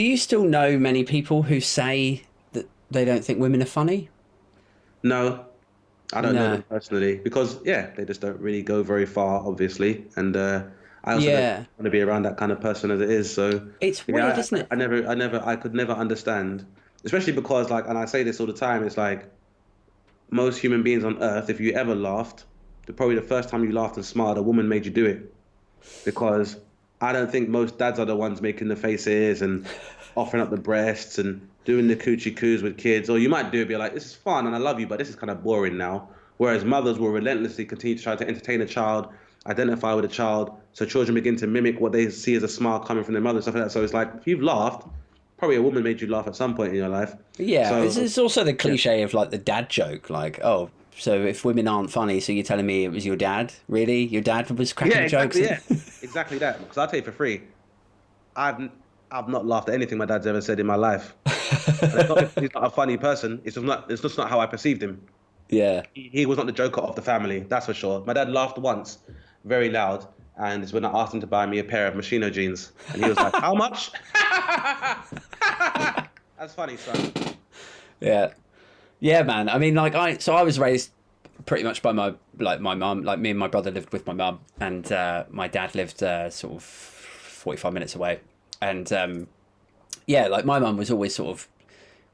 Do you still know many people who say that they don't think women are funny? No, I don't know No. them personally because yeah, they just don't really go very far, obviously, and I also don't Yeah. want to be around that kind of person as it is. So It's yeah, weird, isn't it? I could never understand, especially because like, and I say this all the time, it's like most human beings on earth, if you ever laughed, probably the first time you laughed and smiled, a woman made you do it because I don't think most dads are the ones making the faces and offering up the breasts and doing the coochie coos with kids. Or you might do it, be like, this is fun and I love you, but this is kind of boring now. Whereas mothers will relentlessly continue to try to entertain a child, identify with a child, so children begin to mimic what they see as a smile coming from their mother, stuff like that. So it's like, if you've laughed, probably a woman made you laugh at some point in your life. Yeah, So it's also the yeah, cliche of like the dad joke, like, oh, so if women aren't funny, so you're telling me it was your dad? Really? Your dad was yeah, cracking the jokes? exactly, yeah, exactly that. Because I'll tell you for free, I've I've not laughed at anything my dad's ever said in my life. And it's not because he's not a funny person. It's just not how I perceived him. Yeah. He was not the joker of the family, that's for sure. My dad laughed once, very loud, and it's when I asked him to buy me a pair of Moschino jeans, and he was like, "How much?" That's funny, son. Yeah. Yeah, man. I mean, like I was raised pretty much by my mum. Like me and my brother lived with my mum, and my dad lived sort of 45 minutes away. And yeah, like my mum was always sort of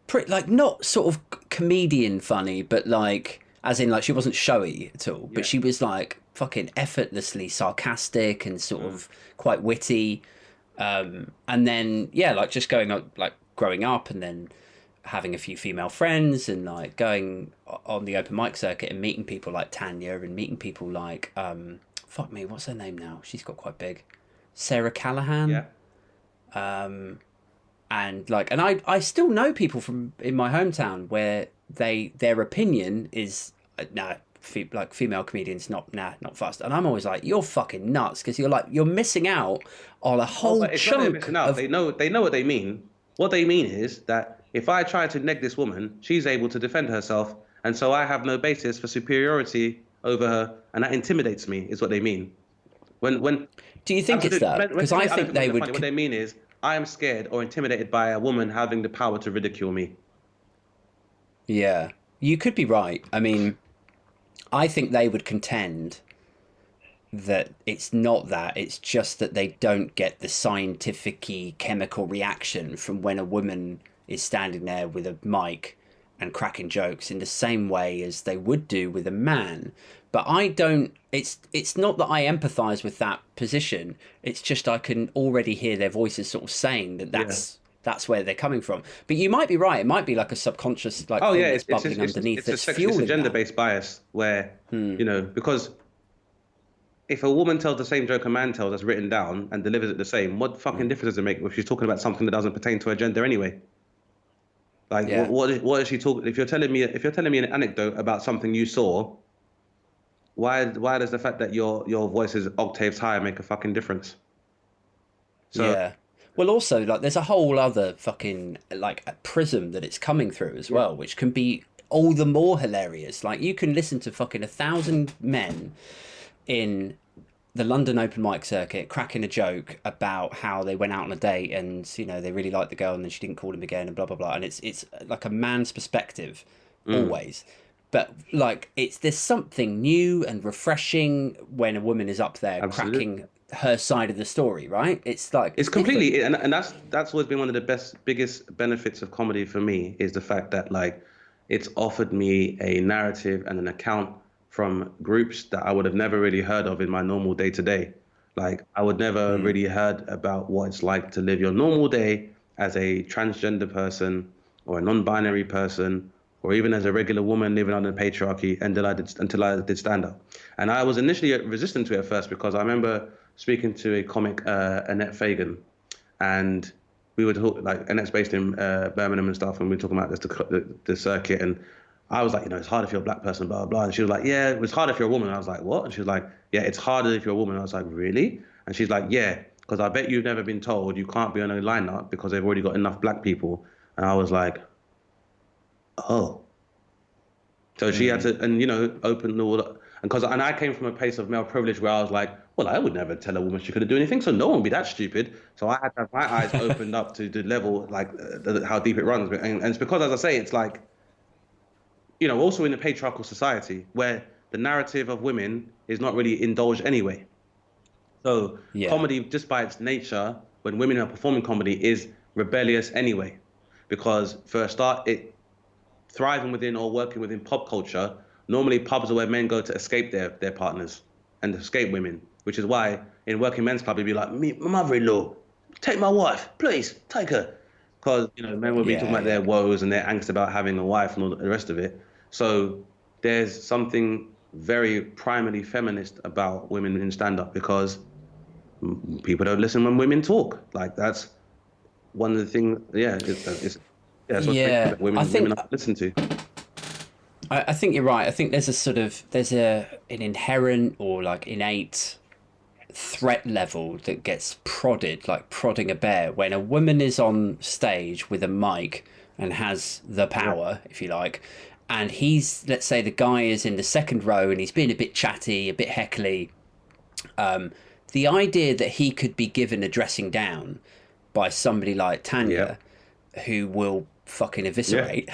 pretty like not sort of comedian funny, but like as in like she wasn't showy at all, but Yeah. she was like fucking effortlessly sarcastic and sort of quite witty. And then yeah, like just going up like growing up and then having a few female friends and like going on the open mic circuit and meeting people like Tanya and meeting people like fuck me, what's her name now? She's got quite big. Sarah Callahan. Yeah. And like and I still know people from in my hometown where their opinion is nah, like female comedians not fast, and I'm always like you're fucking nuts because you're like you're missing out on a Oh, whole but it's not that they're chunk missing out. of They know what they mean. What they mean is that if I try to neg this woman, she's able to defend herself, and so I have no basis for superiority over her, and that intimidates me. Is what they mean. When do you think it's absolutely, that when because to I me, I don't think think they women are would funny. What they mean is I am scared or intimidated by a woman having the power to ridicule me. yeah, you could be right. I mean, I think they would contend that it's not that, it's just that they don't get the scientific chemical reaction from when a woman is standing there with a mic and cracking jokes in the same way as they would do with a man. But I don't, it's not that I empathize with that position, it's just I can already hear their voices sort of saying that Yeah. that's where they're coming from. But you might be right, it might be like a subconscious like Oh yeah, thing that's bubbling underneath that's it's a fueling that. gender-based bias where because if a woman tells the same joke a man tells that's written down and delivers it the same, what fucking difference does it make if she's talking about something that doesn't pertain to her gender anyway? Like Yeah. what is she talking? If you're telling me an anecdote about something you saw, why does the fact that your voice is octaves higher make a fucking difference? So Yeah. Well, also, like, there's a whole other fucking, like, a prism that it's coming through as yeah, well, which can be all the more hilarious. Like, you can listen to fucking 1,000 men in the London open mic circuit cracking a joke about how they went out on a date and, you know, they really liked the girl and then she didn't call him again and blah, blah, blah. And it's like a man's perspective, mm, always. But, like, there's something new and refreshing when a woman is up there absolutely. cracking her side of the story, right? It's like It's it's different. completely, and that's always been one of the biggest benefits of comedy for me is the fact that like it's offered me a narrative and an account from groups that I would have never really heard of in my normal day to day. Like I would never Mm. really heard about what it's like to live your normal day as a transgender person or a non-binary person or even as a regular woman living under patriarchy until I did stand up. And I was initially resistant to it at first because I remember speaking to a comic, Annette Fagan, and we would talk like Annette's based in Birmingham and stuff, and we were talking about this the circuit, and I was like, it's hard if you're a black person, blah blah blah, and she was like, yeah, it was hard if you're a woman. I was like, what? And she was like, yeah, it's harder if you're a woman. I was like, really? And she's like, yeah, because I bet you've never been told you can't be on a lineup because they've already got enough black people. And I was like, oh. So she had Mm. to, and open all, and I came from a place of male privilege where I was like, Well, I would never tell a woman she couldn't do anything, so no one would be that stupid. So I had to have my eyes opened up to the level, like how deep it runs. And it's because, as I say, it's like, also in a patriarchal society where the narrative of women is not really indulged anyway. So Yeah. comedy, just by its nature, when women are performing comedy, is rebellious anyway. Because for a start, it thriving within or working within pop culture, normally pubs are where men go to escape their partners and escape women, which is why in working men's club, you'd be like, me, my mother-in-law, take my wife, please, take her. Because, men will be talking Yeah. about their Yeah. woes and their angst about having a wife and all the rest of it. So there's something very primarily feminist about women in stand-up because people don't listen when women talk. Like that's one of the things. Yeah, it's what's making Yeah. that women are listened to. I think you're right. I think there's an inherent or like innate threat level that gets prodded, like prodding a bear, when a woman is on stage with a mic and has the Yeah, power, if you like, and let's say the guy is in the second row and he's being a bit chatty, a bit heckly. The idea that he could be given a dressing down by somebody like yeah, Tanya, who will fucking yeah. eviscerate,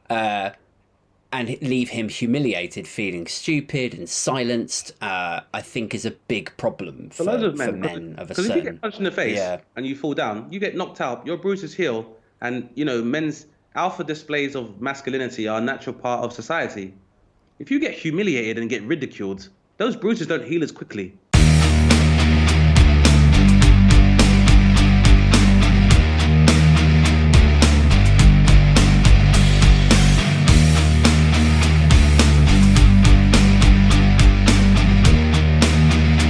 and leave him humiliated, feeling stupid and silenced, I think is a big problem For loads of for men, men of a because if you get certain. punched in the face Yeah, and you fall down, you get knocked out, your bruises heal, and men's alpha displays of masculinity are a natural part of society. If you get humiliated and get ridiculed, those bruises don't heal as quickly.